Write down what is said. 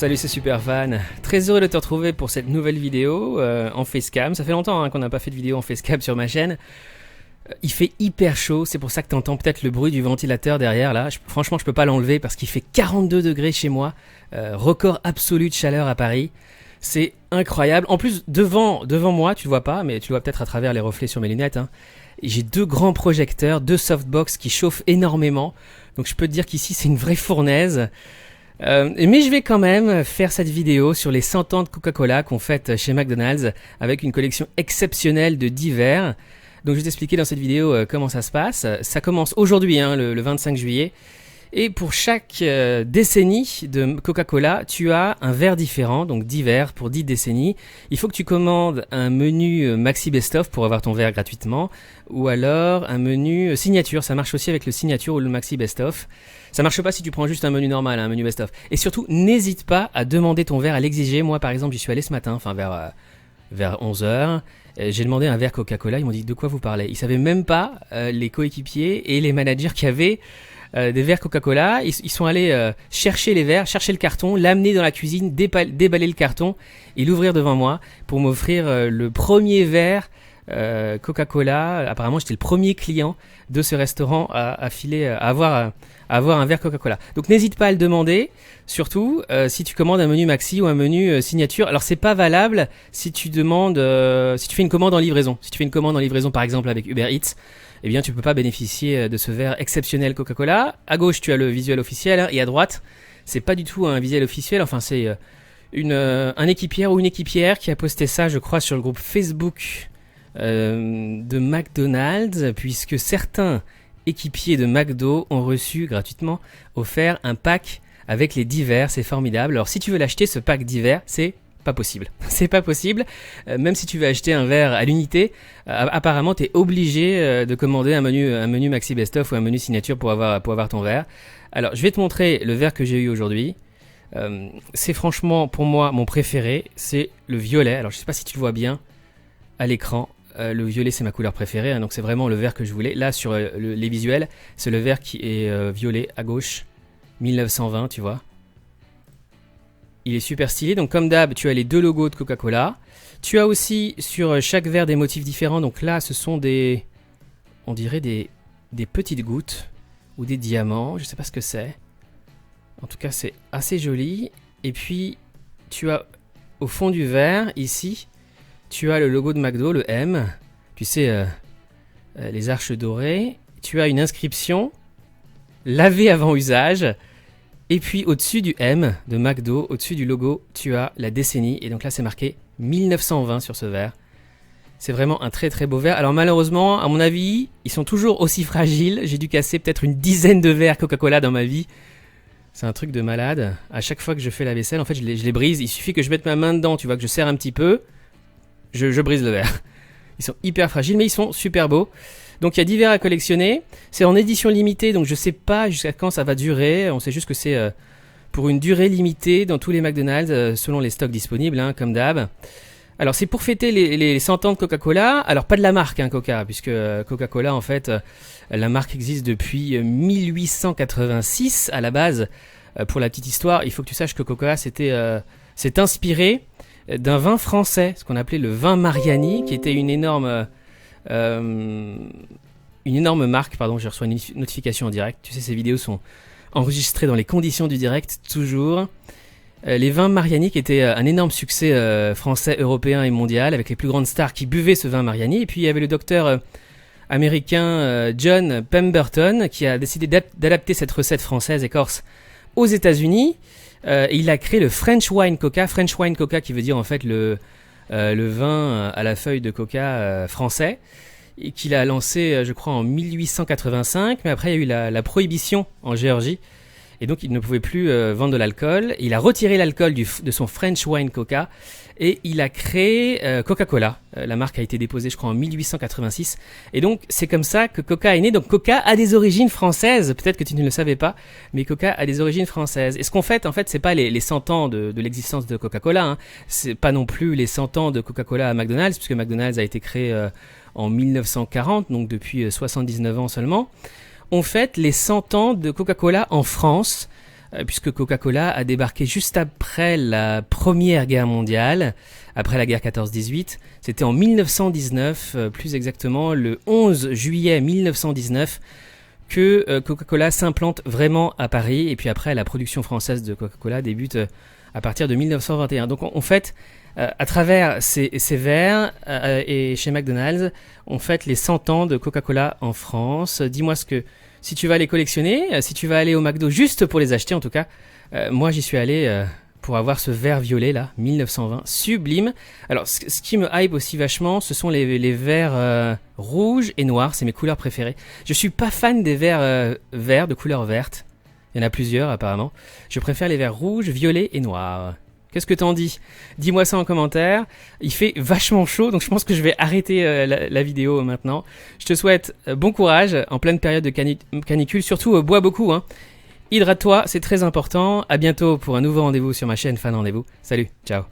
Salut, c'est Superfan. Très heureux de te retrouver pour cette nouvelle vidéo en facecam. Ça fait longtemps qu'on n'a pas fait de vidéo en facecam sur ma chaîne. Il fait hyper chaud, c'est pour ça que tu entends peut-être le bruit du ventilateur derrière là. Franchement, je peux pas l'enlever parce qu'il fait 42 degrés chez moi. Record absolu de chaleur à Paris. C'est incroyable. En plus, devant moi, tu le vois pas, mais tu le vois peut-être à travers les reflets sur mes lunettes. J'ai deux grands projecteurs, deux softbox qui chauffent énormément. Donc je peux te dire qu'ici, c'est une vraie fournaise. Mais je vais quand même faire cette vidéo sur les 100 ans de Coca-Cola qu'on fête chez McDonald's avec une collection exceptionnelle de 10 verres. Donc je vais t'expliquer dans cette vidéo comment ça se passe. Ça commence aujourd'hui, le 25 juillet. Et pour chaque décennie de Coca-Cola, tu as un verre différent, donc 10 verres pour 10 décennies. Il faut que tu commandes un menu Maxi Best Of pour avoir ton verre gratuitement, ou alors un menu signature. Ça marche aussi avec le signature ou le Maxi Best Of. Ça marche pas si tu prends juste un menu normal, un menu Best Of. Et surtout, n'hésite pas à demander ton verre, à l'exiger. Moi, par exemple, j'y suis allé ce matin, vers 11h. J'ai demandé un verre Coca-Cola. Ils m'ont dit de quoi vous parlez. Ils savaient même pas les coéquipiers et les managers qui avaient des verres Coca-Cola. Ils sont allés chercher les verres, chercher le carton, l'amener dans la cuisine, déballer le carton et l'ouvrir devant moi pour m'offrir le premier verre Coca-Cola. Apparemment, j'étais le premier client de ce restaurant à avoir un verre Coca-Cola. Donc n'hésite pas à le demander, surtout si tu commandes un menu maxi ou un menu signature. Alors c'est pas valable si tu demandes, si tu fais une commande en livraison. Si tu fais une commande en livraison par exemple avec Uber Eats, eh bien tu peux pas bénéficier de ce verre exceptionnel Coca-Cola. À gauche tu as le visuel officiel et à droite c'est pas du tout un visuel officiel. Enfin c'est un équipière ou une équipière qui a posté ça, je crois, sur le groupe Facebook de McDonald's, puisque certains équipiers de McDo ont reçu gratuitement offert un pack avec les 10 verres. C'est formidable. Alors si tu veux l'acheter, ce pack 10 verres, c'est pas possible. C'est pas possible. Même si tu veux acheter un verre à l'unité, apparemment tu es obligé de commander un menu Maxi Best Of ou un menu signature pour avoir ton verre. Alors je vais te montrer le verre que j'ai eu aujourd'hui. C'est franchement pour moi mon préféré, c'est le violet. Alors je sais pas si tu le vois bien à l'écran. Le violet c'est ma couleur préférée, donc c'est vraiment le vert que je voulais. Là sur les visuels, c'est le vert qui est violet à gauche, 1920, tu vois. Il est super stylé. Donc comme d'hab, tu as les deux logos de Coca-Cola. Tu as aussi sur chaque verre des motifs différents. Donc là, ce sont on dirait des petites gouttes ou des diamants. Je sais pas ce que c'est. En tout cas, c'est assez joli. Et puis, tu as au fond du verre, ici, tu as le logo de McDo, le M. Tu sais, les arches dorées. Tu as une inscription, lavé avant usage. Et puis au-dessus du M de McDo, au-dessus du logo, tu as la décennie. Et donc là, c'est marqué 1920 sur ce verre. C'est vraiment un très très beau verre. Alors malheureusement, à mon avis, ils sont toujours aussi fragiles. J'ai dû casser peut-être une dizaine de verres Coca-Cola dans ma vie. C'est un truc de malade. À chaque fois que je fais la vaisselle, en fait, je les brise. Il suffit que je mette ma main dedans, tu vois, que je serre un petit peu. Je brise le verre. Ils sont hyper fragiles, mais ils sont super beaux. Donc il y a 10 verres à collectionner. C'est en édition limitée, donc je sais pas jusqu'à quand ça va durer. On sait juste que c'est pour une durée limitée dans tous les McDonald's, selon les stocks disponibles, comme d'hab. Alors c'est pour fêter les 100 ans de Coca-Cola. Alors pas de la marque Coca, puisque Coca-Cola en fait, la marque existe depuis 1886 à la base. Pour la petite histoire, il faut que tu saches que Coca s'est inspiré d'un vin français, ce qu'on appelait le vin Mariani, qui était une énorme marque. Pardon, je reçois une notification en direct. Tu sais, ces vidéos sont enregistrées dans les conditions du direct, toujours. Les vins Mariani qui étaient un énorme succès français, européen et mondial, avec les plus grandes stars qui buvaient ce vin Mariani. Et puis il y avait le docteur américain John Pemberton qui a décidé d'adapter cette recette française et corse aux États-Unis. Il a créé le French Wine Coca. French Wine Coca qui veut dire en fait le vin à la feuille de coca français, et qu'il a lancé, je crois, en 1885. Mais après, il y a eu la prohibition en Géorgie. Et donc, il ne pouvait plus vendre de l'alcool. Il a retiré l'alcool de son French Wine Coca. Et il a créé Coca-Cola. La marque a été déposée, je crois, en 1886. Et donc, c'est comme ça que Coca est né. Donc, Coca a des origines françaises. Peut-être que tu ne le savais pas, mais Coca a des origines françaises. Et ce qu'on fête, en fait, c'est pas les 100 ans de l'existence de Coca-Cola. C'est pas non plus les 100 ans de Coca-Cola à McDonald's, puisque McDonald's a été créé en 1940, donc depuis 79 ans seulement. On fête les 100 ans de Coca-Cola en France. puisque Coca-Cola a débarqué juste après la Première Guerre mondiale, après la guerre 14-18. C'était en 1919, plus exactement le 11 juillet 1919, que Coca-Cola s'implante vraiment à Paris, et puis après la production française de Coca-Cola débute à partir de 1921. Donc en fait, à travers ces verres et chez McDonald's, on fête les 100 ans de Coca-Cola en France. Dis-moi si tu vas les collectionner, si tu vas aller au McDo juste pour les acheter en tout cas. Moi j'y suis allé pour avoir ce verre violet là, 1920, sublime. Alors ce qui me hype aussi vachement, ce sont les verres rouges et noirs, c'est mes couleurs préférées. Je suis pas fan des verres verts de couleur verte. Il y en a plusieurs apparemment. Je préfère les verres rouges, violets et noirs. Qu'est-ce que t'en dis? Dis-moi ça en commentaire. Il fait vachement chaud, donc je pense que je vais arrêter la vidéo maintenant. Je te souhaite bon courage en pleine période de canicule. Surtout, bois beaucoup, hein. Hydrate-toi, c'est très important. À bientôt pour un nouveau rendez-vous sur ma chaîne Fan Rendez-vous. Salut, ciao.